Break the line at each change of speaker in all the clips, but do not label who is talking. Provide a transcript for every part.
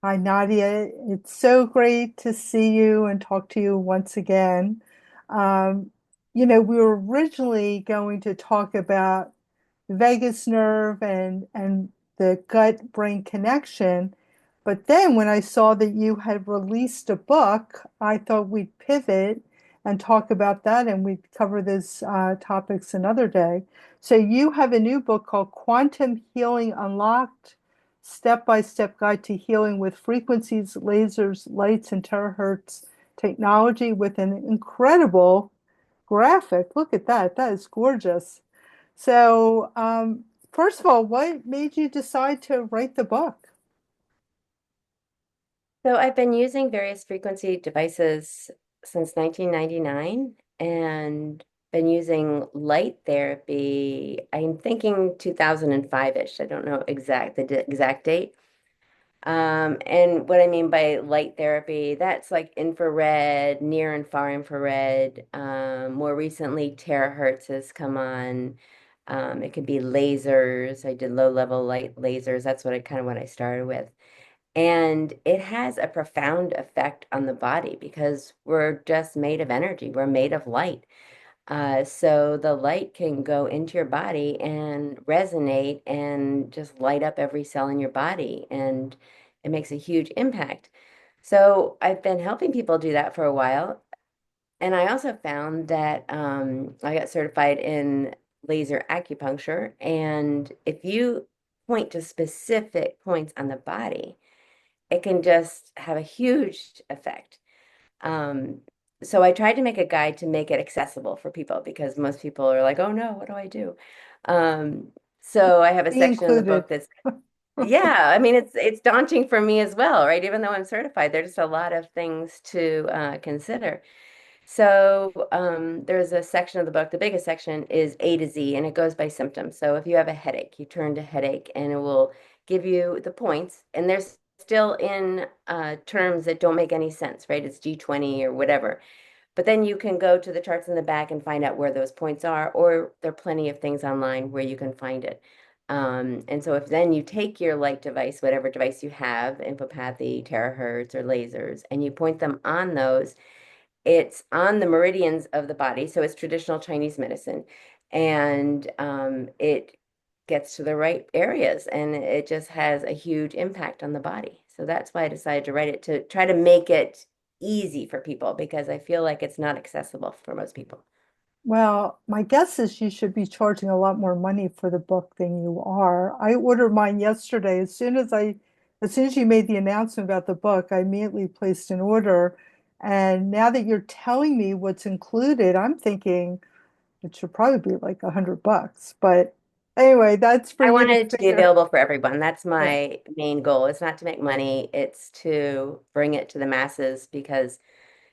Hi, Nadia. It's so great to see you and talk to you once again. Um, we were originally going to talk about the vagus nerve and the gut-brain connection, but then when I saw that you had released a book, I thought we'd pivot and talk about that, and we'd cover these topics another day. So you have a new book called Quantum Healing Unlocked: Step-by-Step Guide to Healing with Frequencies, Lasers, Lights, and Terahertz Technology, with an incredible graphic. Look at that. That is gorgeous. So, first of all, what made you decide to write the book?
So I've been using various frequency devices since 1999 and been using light therapy. I'm thinking 2005-ish. I don't know the exact date. And what I mean by light therapy, that's like infrared, near and far infrared. More recently, terahertz has come on. It could be lasers. I did low level light lasers. That's what I started with. And it has a profound effect on the body because we're just made of energy. We're made of light. So the light can go into your body and resonate and just light up every cell in your body. And it makes a huge impact. So I've been helping people do that for a while. And I also found that I got certified in laser acupuncture. And if you point to specific points on the body, it can just have a huge effect. Um, so I tried to make a guide to make it accessible for people because most people are like, oh no, what do I do? Um, so I have a
Me
section in the
included.
book that's, yeah, I mean, it's daunting for me as well, right? Even though I'm certified, there's a lot of things to consider. So there's a section of the book, the biggest section is A to Z, and it goes by symptoms. So if you have a headache, you turn to headache, and it will give you the points. And there's still in terms that don't make any sense, right? It's G20 or whatever. But then you can go to the charts in the back and find out where those points are, or there are plenty of things online where you can find it. And so if then you take your light device, whatever device you have, infopathy, terahertz, or lasers, and you point them on those, it's on the meridians of the body, so it's traditional Chinese medicine, and it gets to the right areas, and it just has a huge impact on the body. So that's why I decided to write it to try to make it easy for people because I feel like it's not accessible for most people.
Well, my guess is you should be charging a lot more money for the book than you are. I ordered mine yesterday. As soon as you made the announcement about the book, I immediately placed an order. And now that you're telling me what's included, I'm thinking it should probably be like $100. But anyway, that's for
I
you to
wanted it to be
figure.
available for everyone. That's
Yeah.
my main goal. It's not to make money, it's to bring it to the masses because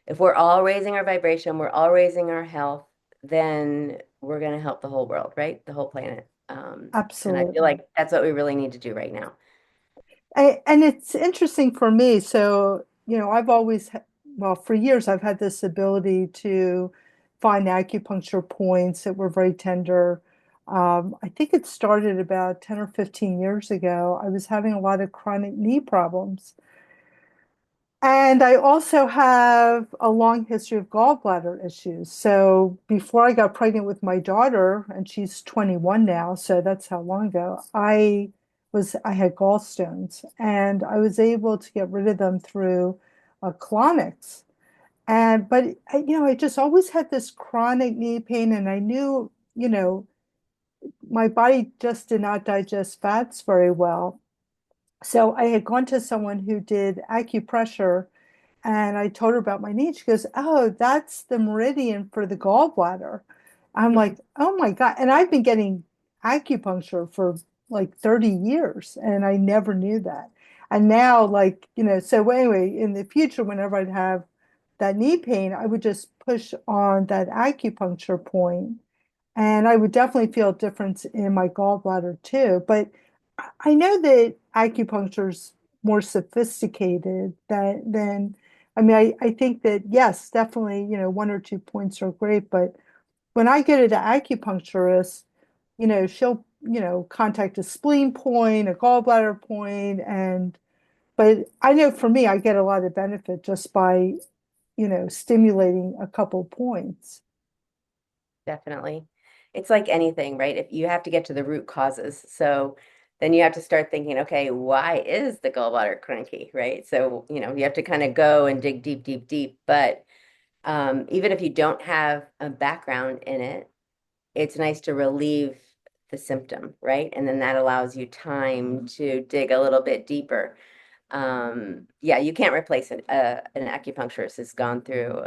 if we're all raising our vibration, we're all raising our health, then we're going to help the whole world, right? The whole planet. And I feel
Absolutely.
like that's what we really need to do right now.
And it's interesting for me. So, I've always, well, for years, I've had this ability to find acupuncture points that were very tender. I think it started about 10 or 15 years ago. I was having a lot of chronic knee problems. And I also have a long history of gallbladder issues. So before I got pregnant with my daughter, and she's 21 now, so that's how long ago, I had gallstones and I was able to get rid of them through colonics. But I just always had this chronic knee pain, and I knew, my body just did not digest fats very well. So I had gone to someone who did acupressure, and I told her about my knee. She goes, "Oh, that's the meridian for the gallbladder." I'm like, "Oh my God." And I've been getting acupuncture for like 30 years, and I never knew that. And now, so anyway, in the future, whenever I'd have that knee pain, I would just push on that acupuncture point, and I would definitely feel a difference in my gallbladder too. But I know that acupuncture's more sophisticated than I mean, I think that yes, definitely, one or two points are great, but when I go to the acupuncturist, she'll, contact a spleen point, a gallbladder point, and But I know for me, I get a lot of benefit just by, stimulating a couple points.
Definitely. It's like anything, right? If you have to get to the root causes. So then you have to start thinking, okay, why is the gallbladder cranky, right? So, you have to kind of go and dig deep, deep, deep. But even if you don't have a background in it, it's nice to relieve the symptom, right? And then that allows you time to dig a little bit deeper. Yeah, you can't replace an acupuncturist who's gone through,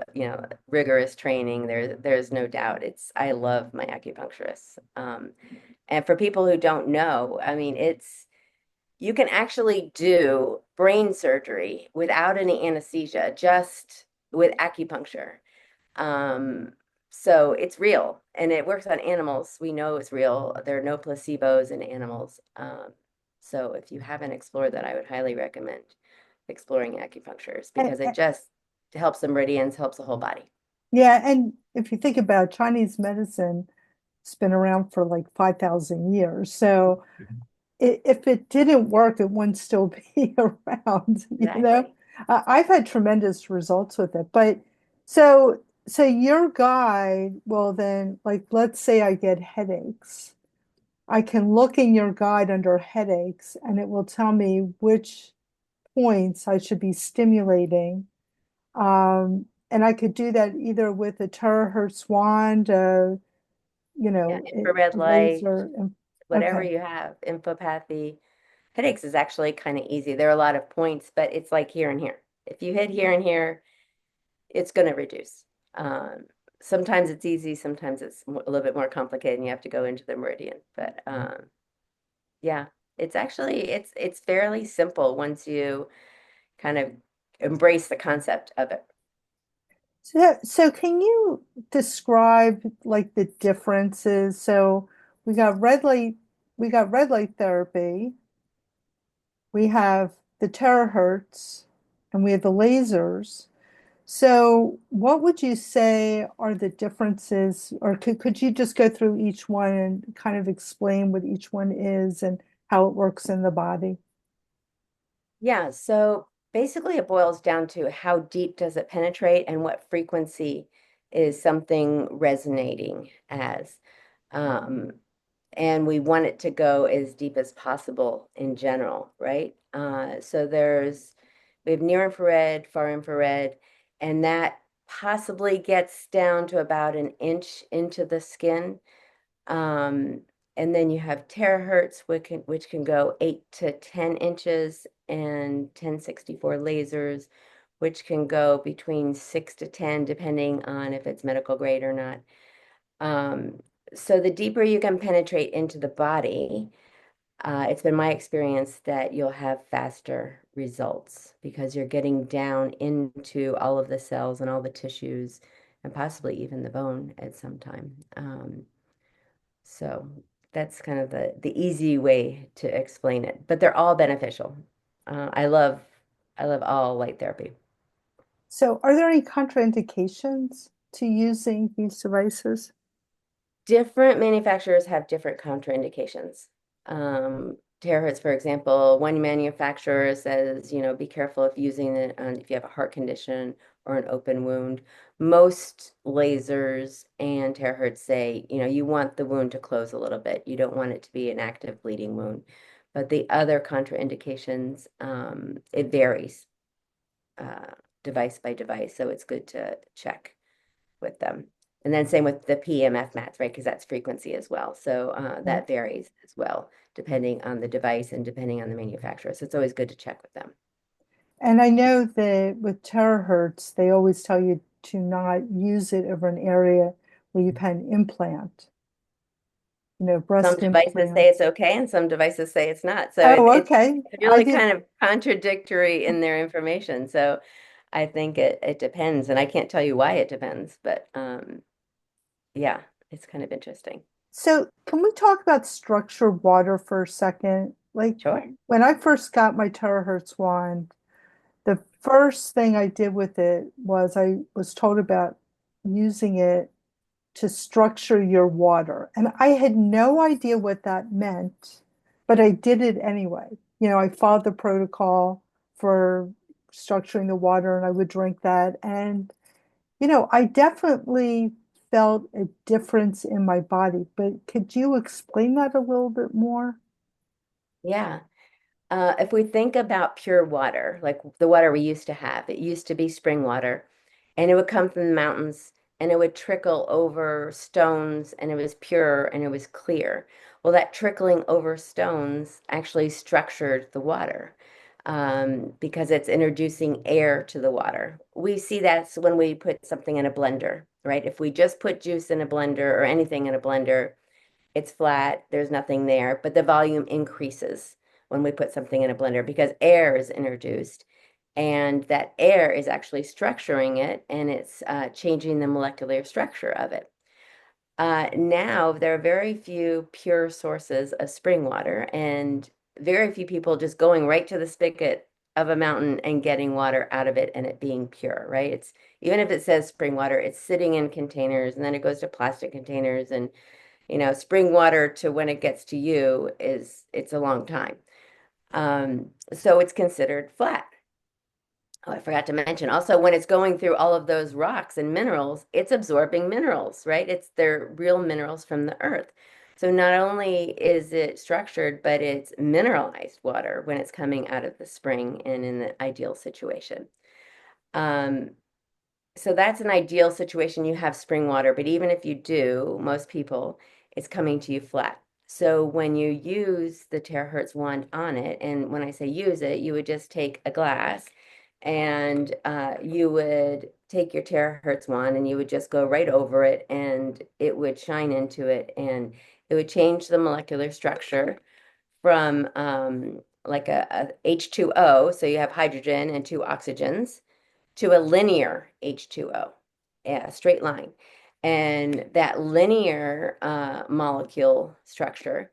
rigorous training. There's no doubt. I love my acupuncturists. And for people who don't know, I mean, you can actually do brain surgery without any anesthesia, just with acupuncture. Um, so it's real and it works on animals. We know it's real. There are no placebos in animals. So if you haven't explored that, I would highly recommend exploring acupunctures
And,
because it just helps the meridians, helps the whole body.
yeah, and if you think about Chinese medicine, it's been around for like 5,000 years. So if it didn't work, it wouldn't still be around.
Exactly.
I've had tremendous results with it. But so your guide, well then, like let's say I get headaches. I can look in your guide under headaches and it will tell me which points I should be stimulating. And I could do that either with a terahertz wand,
Yeah, infrared
a
light,
laser.
whatever
Okay.
you have, infopathy. Headaches is actually kind of easy. There are a lot of points, but it's like here and here. If you hit here and here, it's going to reduce. Um, Sometimes it's easy, sometimes it's a little bit more complicated, and you have to go into the meridian. But yeah, it's fairly simple once you kind of embrace the concept of it.
So can you describe like the differences? So we got red light, we got red light therapy, we have the terahertz, and we have the lasers. So what would you say are the differences, or could you just go through each one and kind of explain what each one is and how it works in the body?
Yeah, so basically it boils down to how deep does it penetrate and what frequency is something resonating as. Um, and we want it to go as deep as possible in general, right? So we have near infrared, far infrared, and that possibly gets down to about an inch into the skin. Um, and then you have terahertz, which can go 8 to 10 inches, and 1064 lasers, which can go between 6 to 10, depending on if it's medical grade or not. Um, so the deeper you can penetrate into the body, it's been my experience that you'll have faster results because you're getting down into all of the cells and all the tissues and possibly even the bone at some time. So that's kind of the easy way to explain it, but they're all beneficial. I love all light therapy.
So are there any contraindications to using these devices?
Different manufacturers have different contraindications. Terahertz, for example, one manufacturer says, be careful if using it on if you have a heart condition or an open wound. Most lasers and terahertz say, you want the wound to close a little bit. You don't want it to be an active bleeding wound. But the other contraindications, it varies uh, device by device, so it's good to check with them. And then same with the PEMF mats, right? Because that's frequency as well. So
Yeah.
that varies as well, depending on the device and depending on the manufacturer. So it's always good to check with them.
And I know that with terahertz, they always tell you to not use it over an area where you've had an implant,
Some
breast
devices say
implant.
it's okay, and some devices say it's not. So
Oh,
it's
okay. I
really
did.
kind of contradictory in their information. So I think it depends, and I can't tell you why it depends, but yeah, it's kind of interesting.
So can we talk about structured water for a second? Like
Sure.
when I first got my terahertz wand, the first thing I did with it was I was told about using it to structure your water. And I had no idea what that meant, but I did it anyway. I followed the protocol for structuring the water, and I would drink that. And, I definitely felt a difference in my body. But could you explain that a little bit more?
Yeah. If we think about pure water, like the water we used to have, it used to be spring water, and it would come from the mountains and it would trickle over stones, and it was pure and it was clear. Well, that trickling over stones actually structured the water, because it's introducing air to the water. We see that's when we put something in a blender, right? If we just put juice in a blender or anything in a blender, it's flat, there's nothing there, but the volume increases when we put something in a blender because air is introduced, and that air is actually structuring it, and it's changing the molecular structure of it. Now, there are very few pure sources of spring water, and very few people just going right to the spigot of a mountain and getting water out of it and it being pure, right? It's even if it says spring water, it's sitting in containers and then it goes to plastic containers, and spring water to when it gets to you it's a long time. So it's considered flat. Oh, I forgot to mention also when it's going through all of those rocks and minerals, it's absorbing minerals, right? They're real minerals from the earth. So not only is it structured, but it's mineralized water when it's coming out of the spring and in the ideal situation. Um, so that's an ideal situation. You have spring water, but even if you do, most people, it's coming to you flat. So when you use the terahertz wand on it, and when I say use it, you would just take a glass and you would take your terahertz wand and you would just go right over it and it would shine into it and it would change the molecular structure from like a H2O, so you have hydrogen and two oxygens, to a linear H2O, yeah, straight line. And that linear molecule structure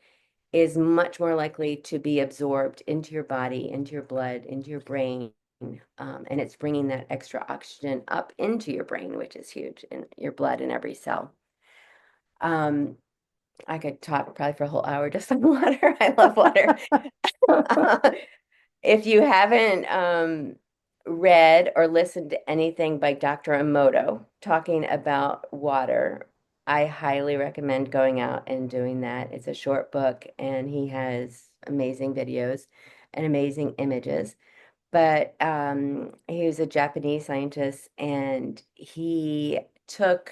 is much more likely to be absorbed into your body, into your blood, into your brain. And it's bringing that extra oxygen up into your brain, which is huge, in your blood in every cell. Um, I could talk probably for a whole hour just on water. I love water. If you haven't read or listened to anything by Dr. Emoto talking about water, I highly recommend going out and doing that. It's a short book, and he has amazing videos and amazing images. But he was a Japanese scientist, and he took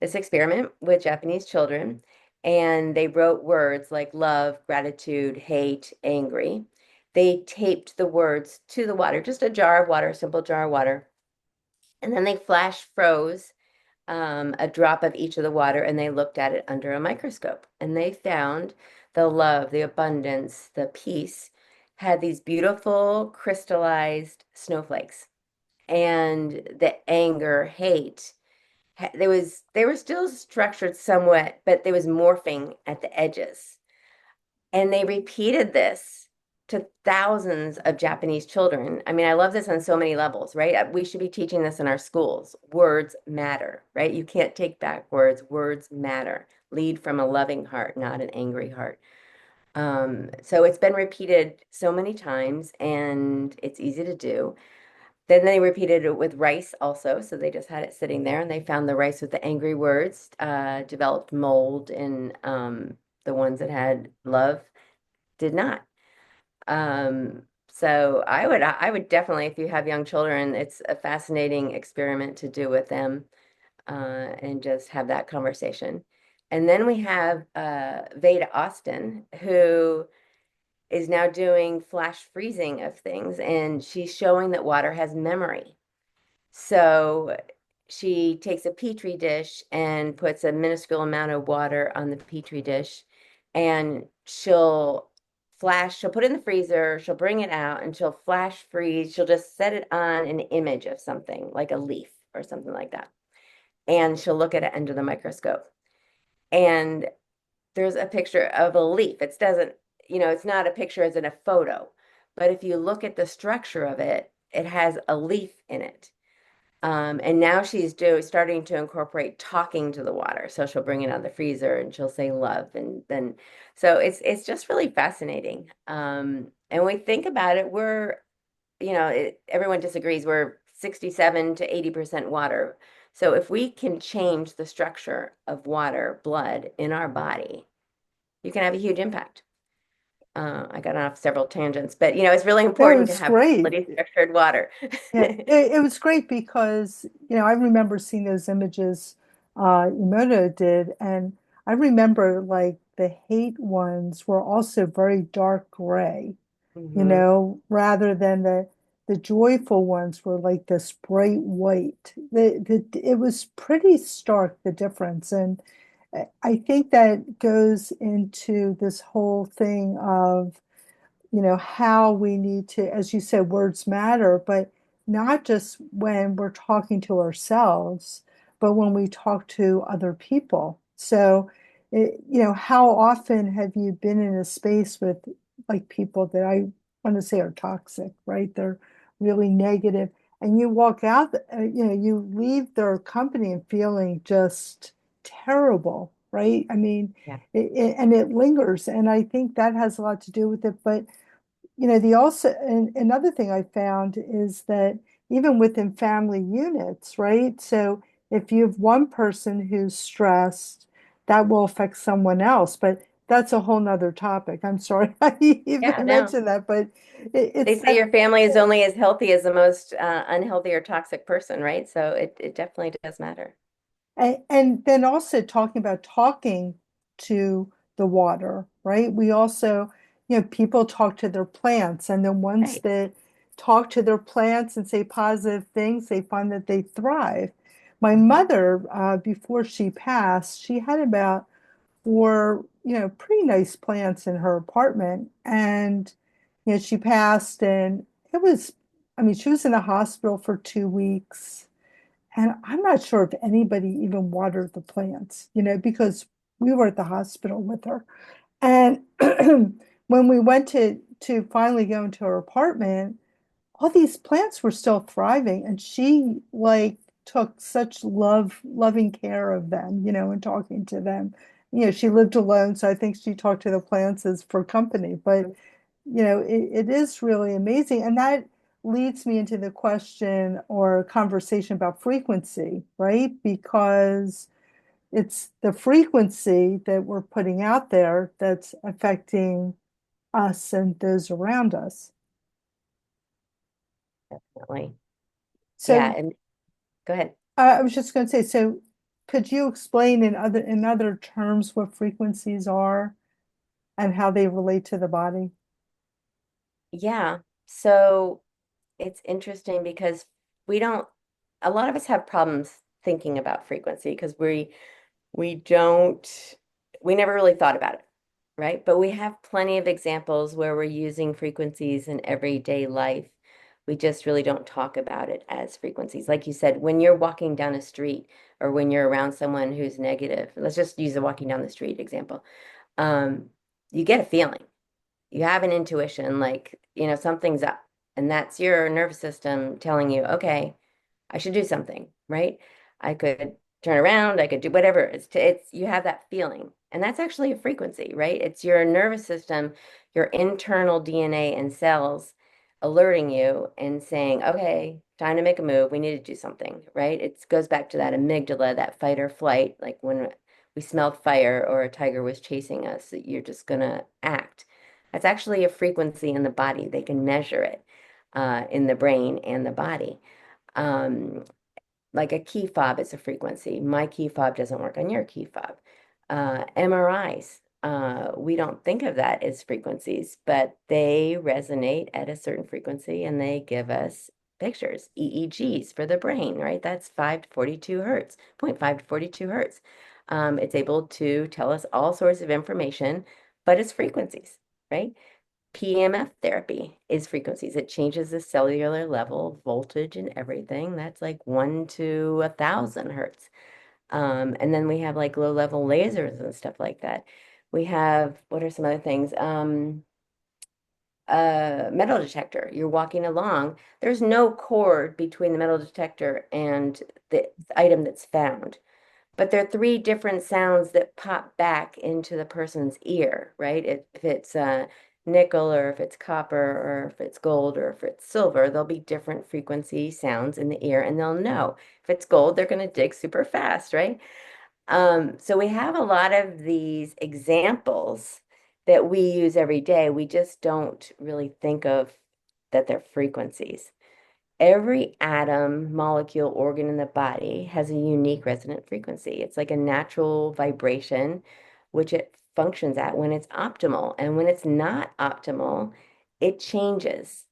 this experiment with Japanese children, and they wrote words like love, gratitude, hate, angry. They taped the words to the water, just a jar of water, a simple jar of water. And then they flash froze a drop of each of the water and they looked at it under a microscope. And they found the love, the abundance, the peace had these beautiful crystallized snowflakes. And the anger, hate, they were still structured somewhat, but there was morphing at the edges. And they repeated this to thousands of Japanese children. I mean, I love this on so many levels, right? We should be teaching this in our schools. Words matter, right? You can't take back words. Words matter. Lead from a loving heart, not an angry heart. So it's been repeated so many times and it's easy to do. Then they repeated it with rice also. So they just had it sitting there and they found the rice with the angry words, developed mold, and the ones that had love did not. So I would definitely, if you have young children, it's a fascinating experiment to do with them, and just have that conversation. And then we have Veda Austin, who is now doing flash freezing of things, and she's showing that water has memory. So she takes a petri dish and puts a minuscule amount of water on the petri dish, and she'll put it in the freezer, she'll bring it out, and she'll flash freeze. She'll just set it on an image of something like a leaf or something like that. And she'll look at it under the microscope. And there's a picture of a leaf. It doesn't, it's not a picture as in a photo, but if you look at the structure of it, it has a leaf in it. And now she's starting to incorporate talking to the water. So she'll bring it out of the freezer and she'll say love. And then, so it's just really fascinating. And when we think about it, everyone disagrees. We're 67 to 80% water. So if we can change the structure of water, blood in our body, you can have a huge impact. I got off several tangents, but it's really
No,
important to
it's
have
great.
quality structured water.
Yeah, it was great because, I remember seeing those images Emoto did, and I remember like the hate ones were also very dark gray,
Hmm.
rather than the joyful ones were like this bright white. It was pretty stark, the difference. And I think that goes into this whole thing of how we need to, as you said, words matter, but not just when we're talking to ourselves, but when we talk to other people. So, how often have you been in a space with like people that I want to say are toxic, right? They're really negative, and you walk out, you leave their company and feeling just terrible, right? I mean,
Yeah.
and it lingers, and I think that has a lot to do with it. But the also and another thing I found is that even within family units, right? So if you have one person who's stressed, that will affect someone else. But that's a whole nother topic. I'm sorry I
Yeah,
even
no.
mentioned that, but
They
it's
say
that.
your family is only as healthy as the most unhealthy or toxic person, right? So it definitely does matter.
And then also talking to the water, right? We also, people talk to their plants, and the ones
Right.
that talk to their plants and say positive things, they find that they thrive. My
Hmm.
mother, before she passed, she had about four, pretty nice plants in her apartment. And, she passed, and it was, I mean, she was in the hospital for 2 weeks. And I'm not sure if anybody even watered the plants, because we were at the hospital with her. And when we went to finally go into her apartment, all these plants were still thriving, and she like took such loving care of them, and talking to them. She lived alone, so I think she talked to the plants as for company. But it is really amazing. And that leads me into the question or conversation about frequency, right? Because it's the frequency that we're putting out there that's affecting us and those around us.
Definitely. Yeah,
So
and go ahead.
I was just going to say, so could you explain in other terms what frequencies are and how they relate to the body?
Yeah. So it's interesting because we don't, a lot of us have problems thinking about frequency because we don't, we never really thought about it, right? But we have plenty of examples where we're using frequencies in everyday life. We just really don't talk about it as frequencies. Like you said, when you're walking down a street or when you're around someone who's negative, let's just use the walking down the street example. Um, you get a feeling, you have an intuition, like, something's up, and that's your nervous system telling you, okay, I should do something, right? I could turn around, I could do whatever. It's you have that feeling. And that's actually a frequency, right? It's your nervous system, your internal DNA and cells alerting you and saying, okay, time to make a move. We need to do something, right? It goes back to that amygdala, that fight or flight, like when we smelled fire or a tiger was chasing us, that you're just gonna act. That's actually a frequency in the body. They can measure it in the brain and the body. Um, like a key fob is a frequency. My key fob doesn't work on your key fob. MRIs, we don't think of that as frequencies, but they resonate at a certain frequency and they give us pictures. EEGs for the brain, right? That's 5 to 42 hertz, zero point 0.5 to 42 hertz. It's able to tell us all sorts of information, but it's frequencies, right? PEMF therapy is frequencies. It changes the cellular level, voltage, and everything. That's like 1 to 1,000 hertz. And then we have like low level lasers and stuff like that. We have, what are some other things? Metal detector. You're walking along. There's no cord between the metal detector and the item that's found. But there are three different sounds that pop back into the person's ear, right? If it's nickel or if it's copper or if it's gold or if it's silver, there'll be different frequency sounds in the ear and they'll know. If it's gold, they're going to dig super fast, right? So we have a lot of these examples that we use every day. We just don't really think of that they're frequencies. Every atom, molecule, organ in the body has a unique resonant frequency. It's like a natural vibration, which it functions at when it's optimal. And when it's not optimal, it changes.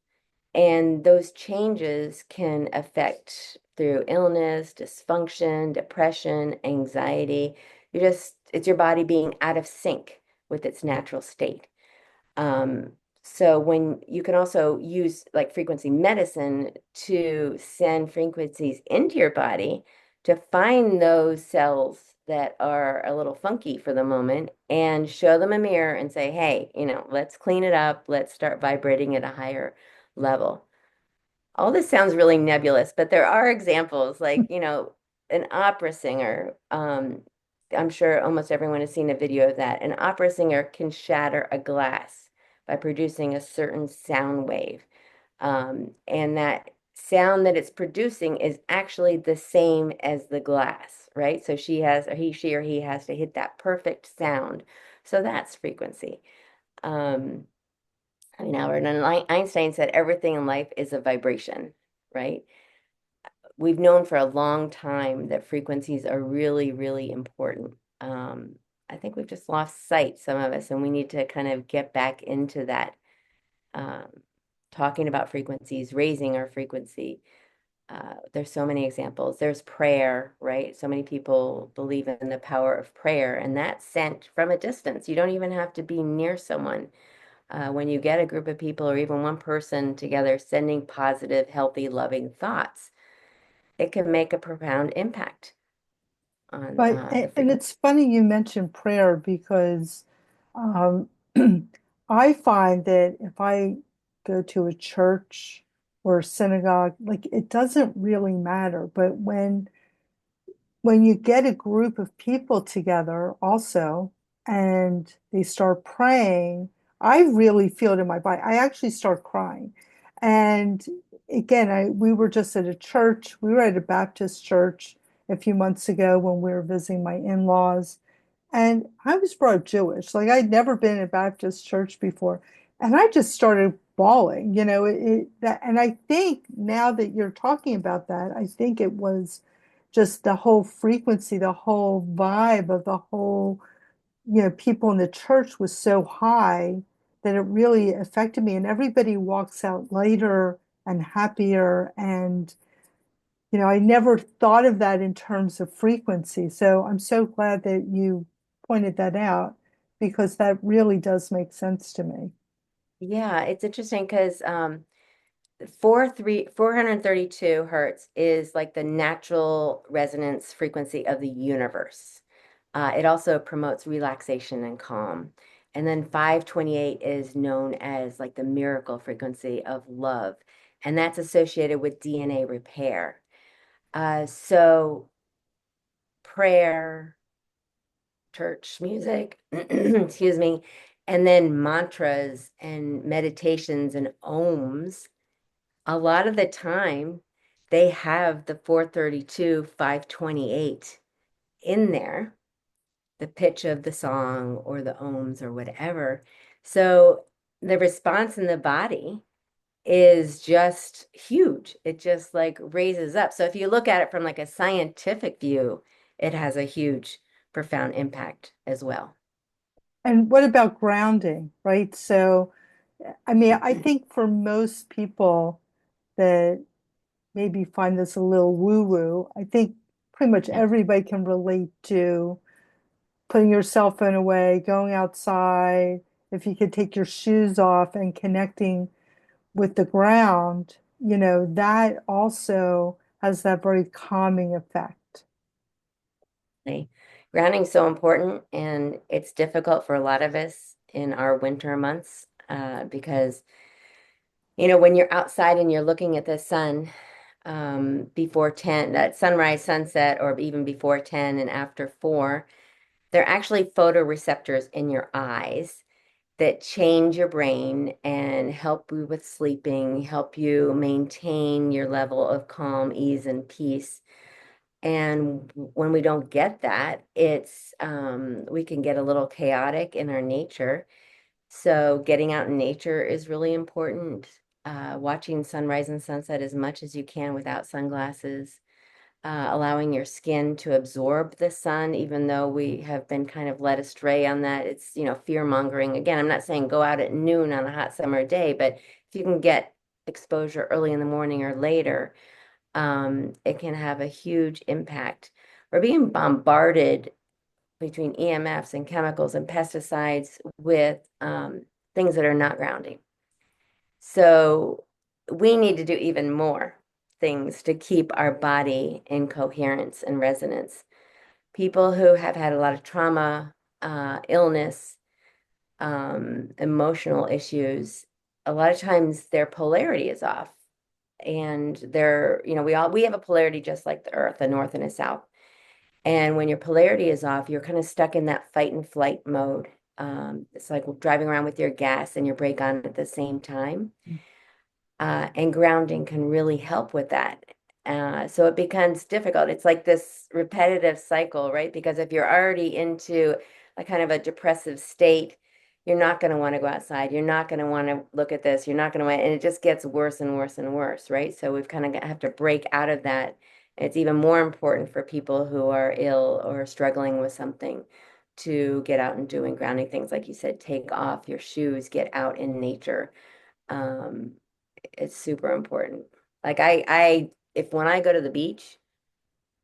And those changes can affect through illness, dysfunction, depression, anxiety. It's your body being out of sync with its natural state. Um, so when you can also use like frequency medicine to send frequencies into your body to find those cells that are a little funky for the moment and show them a mirror and say, hey, let's clean it up. Let's start vibrating at a higher level. All this sounds really nebulous, but there are examples like, an opera singer. I'm sure almost everyone has seen a video of that. An opera singer can shatter a glass by producing a certain sound wave. And that sound that it's producing is actually the same as the glass, right? So she or he has to hit that perfect sound. So that's frequency. Um, Albert Einstein said everything in life is a vibration, right? We've known for a long time that frequencies are really, really important. I think we've just lost sight, some of us, and we need to kind of get back into that, um, talking about frequencies, raising our frequency. There's so many examples. There's prayer, right? So many people believe in the power of prayer, and that's sent from a distance. You don't even have to be near someone. When you get a group of people or even one person together sending positive, healthy, loving thoughts, it can make a profound impact on
But
the
and
frequency.
it's funny you mentioned prayer because um, I find that if I go to a church or a synagogue, like it doesn't really matter. But when you get a group of people together also and they start praying, I really feel it in my body. I actually start crying. And again, we were just at a church. We were at a Baptist church a few months ago when we were visiting my in-laws. And I was brought up Jewish. Like I'd never been in a Baptist church before. And I just started bawling, and I think now that you're talking about that, I think it was just the whole frequency, the whole vibe of the whole, people in the church was so high that it really affected me. And everybody walks out lighter and happier. And, I never thought of that in terms of frequency. So I'm so glad that you pointed that out because that really does make sense to me.
Yeah, it's interesting because 432 hertz is like the natural resonance frequency of the universe. It also promotes relaxation and calm. And then 528 is known as like the miracle frequency of love, and that's associated with DNA repair. So prayer, church music, excuse me, and then mantras and meditations and ohms, a lot of the time they have the 432, 528 in there, the pitch of the song or the ohms or whatever. So the response in the body is just huge. It just like raises up. So if you look at it from like a scientific view, it has a huge, profound impact as well.
And what about grounding, right? So, I mean, I think for most people that maybe find this a little woo-woo, I think pretty much
Yeah.
everybody can relate to putting your cell phone away, going outside, if you could take your shoes off and connecting with the ground, that also has that very calming effect.
Grounding is so important, and it's difficult for a lot of us in our winter months because, when you're outside and you're looking at the sun before 10, that sunrise, sunset, or even before 10 and after 4, they're actually photoreceptors in your eyes. that change your brain and help you with sleeping, help you maintain your level of calm, ease, and peace. And when we don't get that, we can get a little chaotic in our nature. So getting out in nature is really important. Watching sunrise and sunset as much as you can without sunglasses, allowing your skin to absorb the sun, even though we have been kind of led astray on that. It's, fear mongering. Again, I'm not saying go out at noon on a hot summer day, but if you can get exposure early in the morning or later, it can have a huge impact. We're being bombarded between EMFs and chemicals and pesticides with things that are not grounding. So we need to do even more things to keep our body in coherence and resonance. People who have had a lot of trauma, illness, emotional issues, a lot of times their polarity is off. And we have a polarity just like the earth, a north and a south. And when your polarity is off, you're kind of stuck in that fight and flight mode. It's like driving around with your gas and your brake on at the same time. And grounding can really help with that. So it becomes difficult. It's like this repetitive cycle, right? Because if you're already into a kind of a depressive state, you're not going to want to go outside. You're not going to want to look at this. You're not going to want, and it just gets worse and worse and worse, right? So we've kind of have to break out of that. It's even more important for people who are ill or struggling with something to get out and doing grounding things. Like you said, take off your shoes, get out in nature. Um, it's super important. Like if when I go to the beach,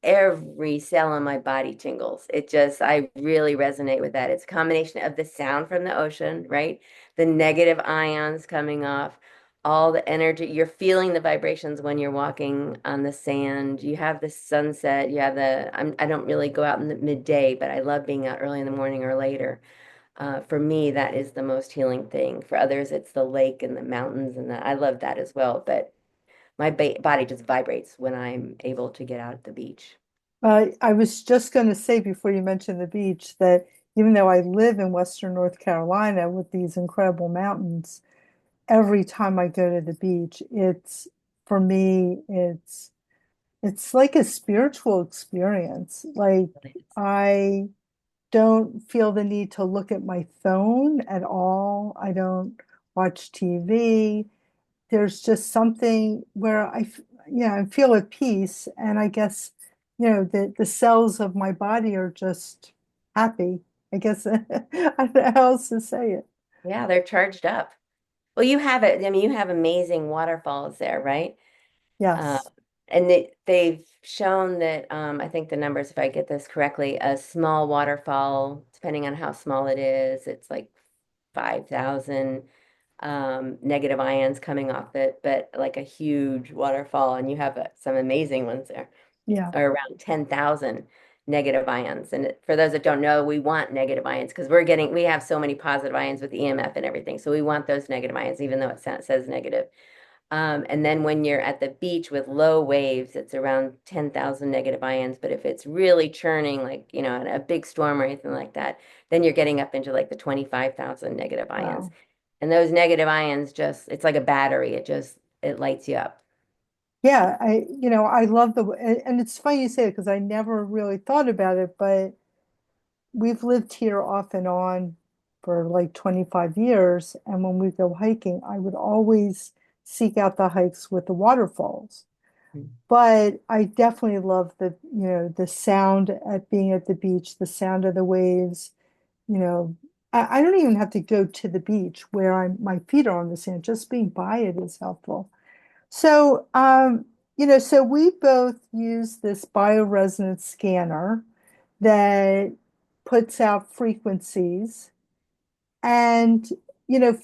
every cell in my body tingles. I really resonate with that. It's a combination of the sound from the ocean, right? The negative ions coming off, all the energy. You're feeling the vibrations when you're walking on the sand. You have the sunset. You have I don't really go out in the midday, but I love being out early in the morning or later. For me, that is the most healing thing. For others, it's the lake and the mountains, and I love that as well. But my body just vibrates when I'm able to get out at the beach.
I was just going to say before you mentioned the beach that even though I live in Western North Carolina with these incredible mountains, every time I go to the beach, for me, it's like a spiritual experience. Like I don't feel the need to look at my phone at all. I don't watch TV. There's just something where I feel at peace, and I guess, the cells of my body are just happy. I guess I don't know how else to say it.
Yeah, they're charged up. Well, you have it. I mean, you have amazing waterfalls there, right? Uh,
Yes.
and they've shown that I think the numbers, if I get this correctly, a small waterfall, depending on how small it is, it's like 5,000 negative ions coming off it, but like a huge waterfall, and you have some amazing ones there,
Yeah.
are around 10,000 negative ions. And for those that don't know, we want negative ions because we have so many positive ions with EMF and everything. So we want those negative ions, even though it says negative. And then when you're at the beach with low waves, it's around 10,000 negative ions. But if it's really churning, like, a big storm or anything like that, then you're getting up into like the 25,000 negative ions.
Wow.
And those negative ions it's like a battery. It lights you up.
Yeah, I love and it's funny you say it because I never really thought about it, but we've lived here off and on for like 25 years. And when we go hiking, I would always seek out the hikes with the waterfalls. But I definitely love the sound at being at the beach, the sound of the waves. You know, I don't even have to go to the beach where my feet are on the sand. Just being by it is helpful. So, so we both use this bioresonance scanner that puts out frequencies. And,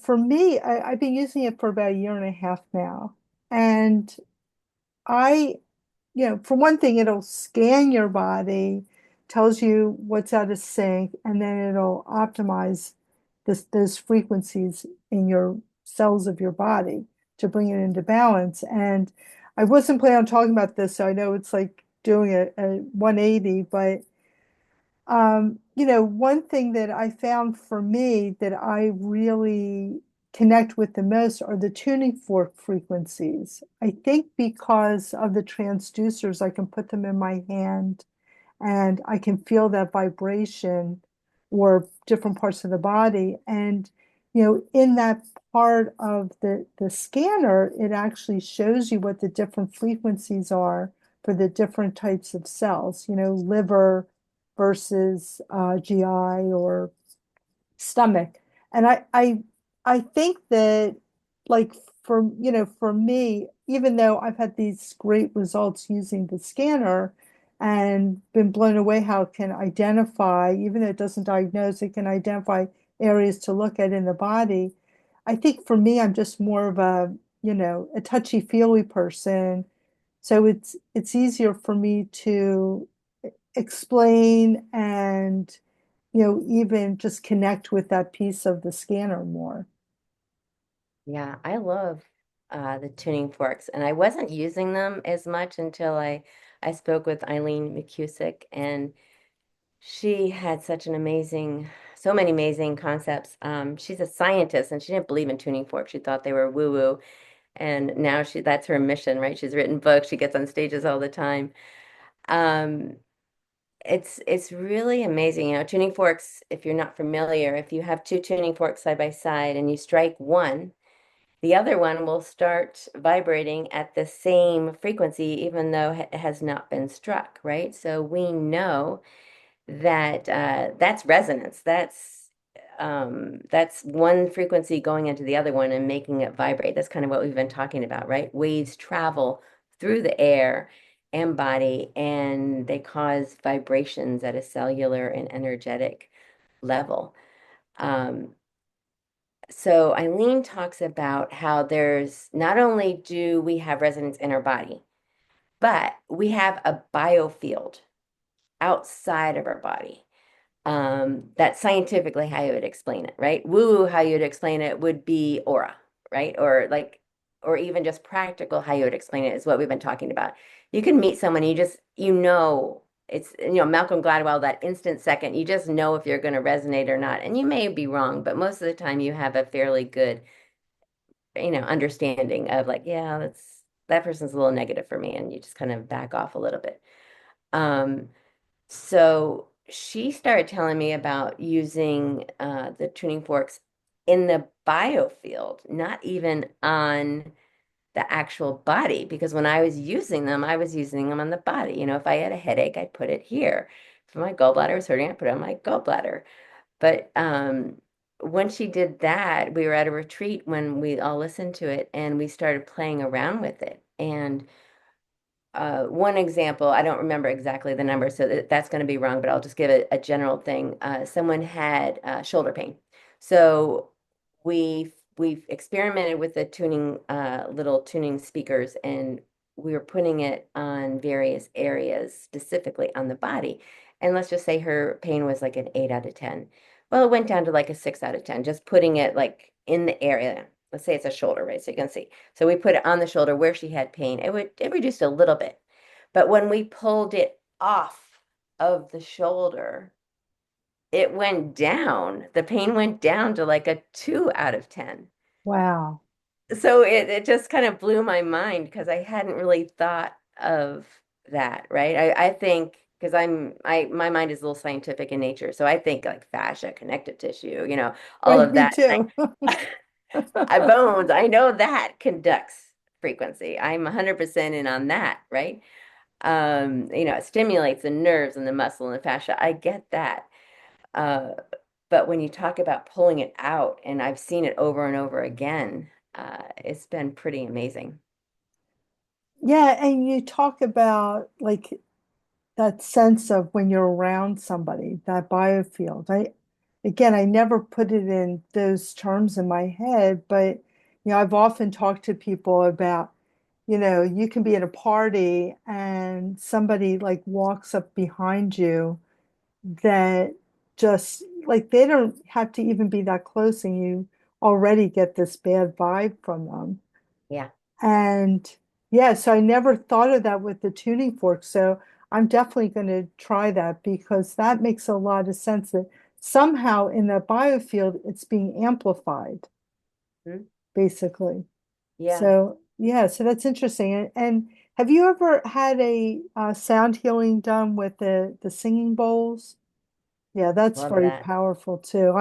for me, I've been using it for about a year and a half now. And I, for one thing, it'll scan your body, tells you what's out of sync, and then it'll optimize those frequencies in your cells of your body to bring it into balance. And I wasn't planning on talking about this, so I know it's like doing a 180, but One thing that I found for me that I really connect with the most are the tuning fork frequencies. I think because of the transducers, I can put them in my hand and I can feel that vibration or different parts of the body. And, in that part of the scanner, it actually shows you what the different frequencies are for the different types of cells, liver versus GI or stomach. And I think that like for me, even though I've had these great results using the scanner and been blown away how it can identify, even though it doesn't diagnose, it can identify areas to look at in the body. I think for me, I'm just more of a touchy-feely person. So it's easier for me to explain and even just connect with that piece of the scanner more.
Yeah, I love the tuning forks, and I wasn't using them as much until I spoke with Eileen McCusick, and she had such an amazing, so many amazing concepts. She's a scientist, and she didn't believe in tuning forks. She thought they were woo-woo, and now that's her mission, right? She's written books, she gets on stages all the time. Um, it's really amazing. Tuning forks, if you're not familiar, if you have two tuning forks side by side and you strike one, the other one will start vibrating at the same frequency, even though it has not been struck, right? So we know that that's resonance. That's one frequency going into the other one and making it vibrate. That's kind of what we've been talking about, right? Waves travel through the air and body, and they cause vibrations at a cellular and energetic level. Um, so Eileen talks about how there's not only do we have resonance in our body, but we have a biofield outside of our body. That's scientifically how you would explain it, right? Woo, how you'd explain it would be aura, right? Or even just practical, how you would explain it is what we've been talking about. You can meet someone, it's, Malcolm Gladwell, that instant second, you just know if you're going to resonate or not. And you may be wrong, but most of the time you have a fairly good, understanding of like, yeah, that person's a little negative for me. And you just kind of back off a little bit. Um, so she started telling me about using the tuning forks in the biofield, not even on the actual body, because when I was using them, I was using them on the body. If I had a headache, I'd put it here. If my gallbladder was hurting, I put it on my gallbladder. But when she did that, we were at a retreat when we all listened to it and we started playing around with it. And one example, I don't remember exactly the number, so that's going to be wrong, but I'll just give it a general thing. Someone had shoulder pain. So we've experimented with the tuning, little tuning speakers, and we were putting it on various areas, specifically on the body. And let's just say her pain was like an 8 out of 10. Well, it went down to like a 6 out of 10, just putting it like in the area. Let's say it's a shoulder, right? So you can see. So we put it on the shoulder where she had pain. It reduced a little bit. But when we pulled it off of the shoulder, it went down. The pain went down to like a 2 out of 10.
Wow.
So it just kind of blew my mind because I hadn't really thought of that, right? I think because my mind is a little scientific in nature. So I think like fascia, connective tissue, all
Right,
of
me
that.
too.
Bones, I know that conducts frequency. I'm 100% in on that, right? It stimulates the nerves and the muscle and the fascia. I get that. Uh, but when you talk about pulling it out, and I've seen it over and over again, it's been pretty amazing.
Yeah, and you talk about like that sense of when you're around somebody, that biofield. I never put it in those terms in my head, but I've often talked to people about, you can be at a party and somebody like walks up behind you that just like they don't have to even be that close and you already get this bad vibe from them.
Yeah.
And yeah, so I never thought of that with the tuning fork. So I'm definitely going to try that because that makes a lot of sense that somehow in the biofield it's being amplified,
Hmm?
basically.
Yeah,
So yeah, so that's interesting. And have you ever had a sound healing done with the singing bowls? Yeah, that's
love
very
that.
powerful too.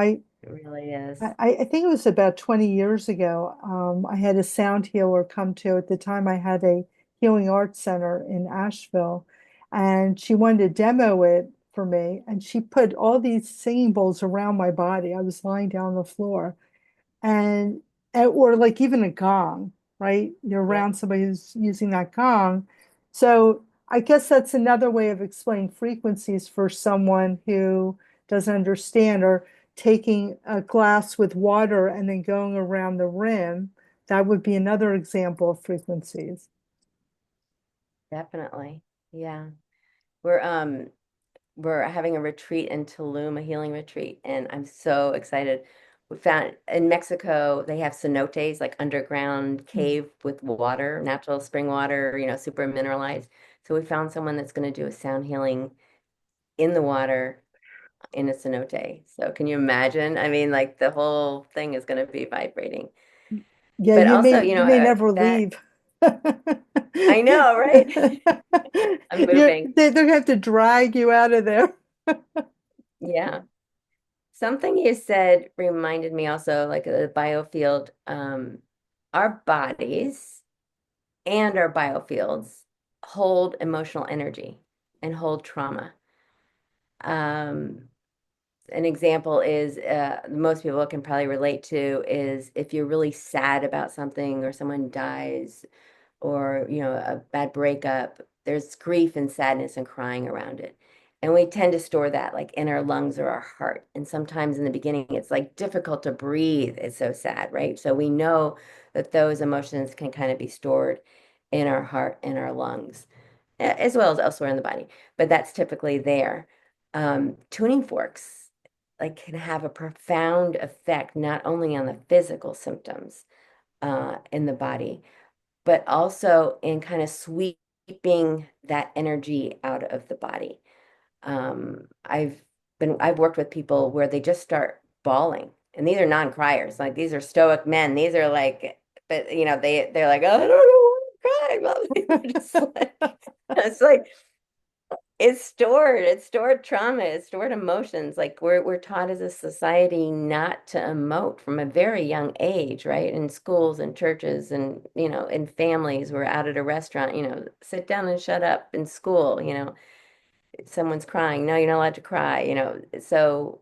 It really is.
I think it was about 20 years ago. I had a sound healer come to, at the time I had a healing arts center in Asheville, and she wanted to demo it for me. And she put all these singing bowls around my body. I was lying down on the floor and or like even a gong, right? You're
Yeah,
around somebody who's using that gong. So I guess that's another way of explaining frequencies for someone who doesn't understand, or taking a glass with water and then going around the rim. That would be another example of frequencies.
definitely. Yeah. We're um we're having a retreat in Tulum, a healing retreat, and I'm so excited. We found in Mexico they have cenotes, like underground cave with water, natural spring water, super mineralized. So we found someone that's going to do a sound healing in the water in a cenote. So can you imagine? I mean, like the whole thing is going to be vibrating.
Yeah,
But also,
you may never
that
leave.
I know, right? I'm moving.
They're gonna have to drag you out of there.
Yeah. Something you said reminded me also, like the biofield, our bodies and our biofields hold emotional energy and hold trauma. Um, an example is most people can probably relate to is if you're really sad about something or someone dies or a bad breakup, there's grief and sadness and crying around it, and we tend to store that like in our lungs or our heart, and sometimes in the beginning it's like difficult to breathe, it's so sad, right? So we know that those emotions can kind of be stored in our heart and our lungs, as well as elsewhere in the body, but that's typically there. Tuning forks like can have a profound effect not only on the physical symptoms in the body, but also in kind of sweeping that energy out of the body. I've worked with people where they just start bawling, and these are non-criers, like these are stoic men. These are like, but they're like, oh, I don't know why I'm crying. Well, they're just like, it's like it's stored trauma, it's stored emotions. Like we're taught as a society not to emote from a very young age, right? In schools and churches and in families. We're out at a restaurant, sit down and shut up. In school, someone's crying, no, you're not allowed to cry, So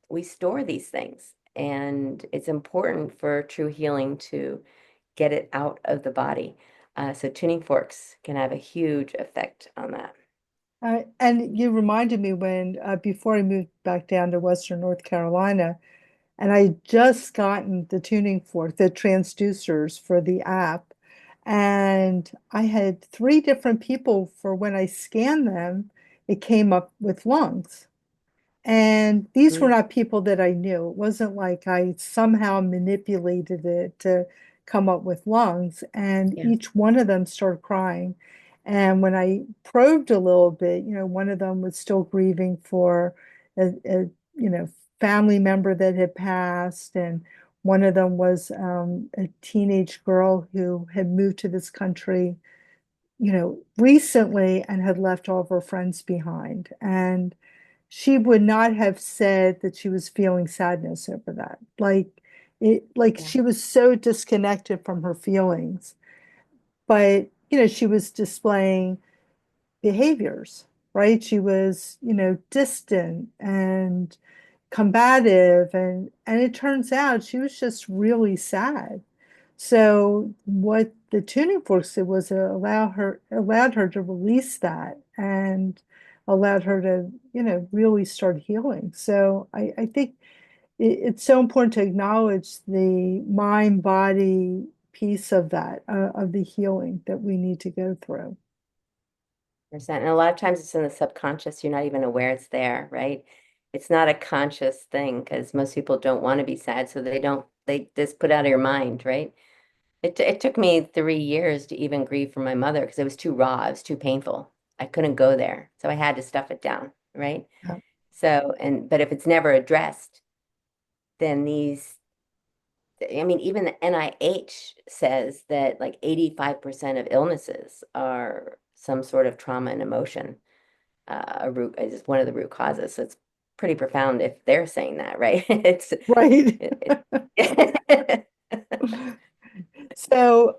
we store these things, and it's important for true healing to get it out of the body. So tuning forks can have a huge effect on that.
And you reminded me when, before I moved back down to Western North Carolina, and I had just gotten the tuning fork, the transducers for the app. And I had three different people for when I scanned them, it came up with lungs. And these were
Mm,
not people that I knew. It wasn't like I somehow manipulated it to come up with lungs. And
yeah.
each one of them started crying. And when I probed a little bit, one of them was still grieving for a family member that had passed. And one of them was a teenage girl who had moved to this country, recently and had left all of her friends behind. And she would not have said that she was feeling sadness over that. Like
Yeah.
she was so disconnected from her feelings. But, she was displaying behaviors, right? She was, distant and combative, and it turns out she was just really sad. So what the tuning forks did was allowed her to release that and allowed her to, really start healing. So I think it's so important to acknowledge the mind body piece of that, of the healing that we need to go through.
And a lot of times it's in the subconscious. You're not even aware it's there, right? It's not a conscious thing because most people don't want to be sad, so they just put out of your mind, right? It took me 3 years to even grieve for my mother because it was too raw, it was too painful. I couldn't go there. So I had to stuff it down, right?
Yeah.
So, but if it's never addressed, then I mean, even the NIH says that like 85% of illnesses are some sort of trauma and emotion, a root is one of the root causes. So it's pretty profound if they're saying that, right?
Right.
it
So,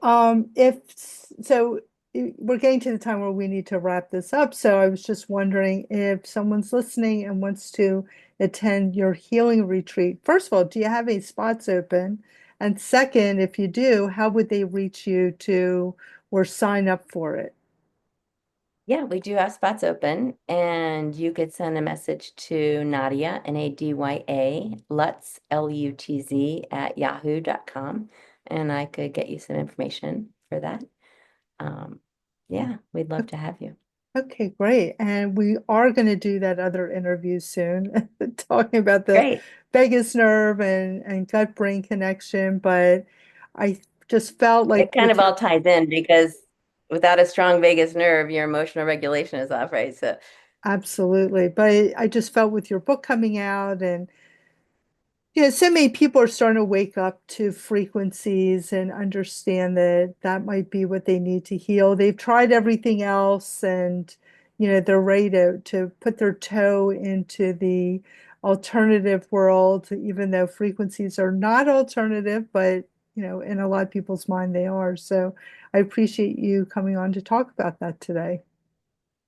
if so, we're getting to the time where we need to wrap this up. So, I was just wondering if someone's listening and wants to attend your healing retreat. First of all, do you have any spots open? And second, if you do, how would they reach you to or sign up for it?
Yeah, we do have spots open, and you could send a message to Nadya, Nadya, Lutz, Lutz, at yahoo.com, and I could get you some information for that. Um, yeah, we'd love to have you.
Okay, great. And we are going to do that other interview soon, talking about the
Great.
vagus nerve and gut-brain connection. But I just felt
It
like
kind
with
of
your
all ties in because without a strong vagus nerve, your emotional regulation is off, right? So,
absolutely, but I just felt with your book coming out and so many people are starting to wake up to frequencies and understand that that might be what they need to heal. They've tried everything else and they're ready to put their toe into the alternative world, even though frequencies are not alternative, but in a lot of people's mind they are. So I appreciate you coming on to talk about that today.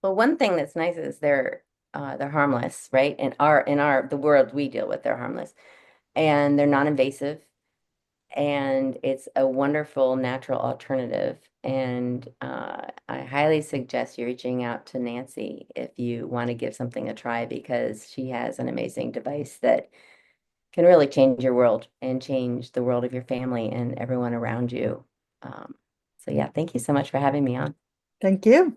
well, one thing that's nice is they're harmless, right? In the world we deal with, they're harmless and they're non-invasive and it's a wonderful natural alternative. And I highly suggest you reaching out to Nancy if you want to give something a try because she has an amazing device that can really change your world and change the world of your family and everyone around you. So yeah, thank you so much for having me on.
Thank you.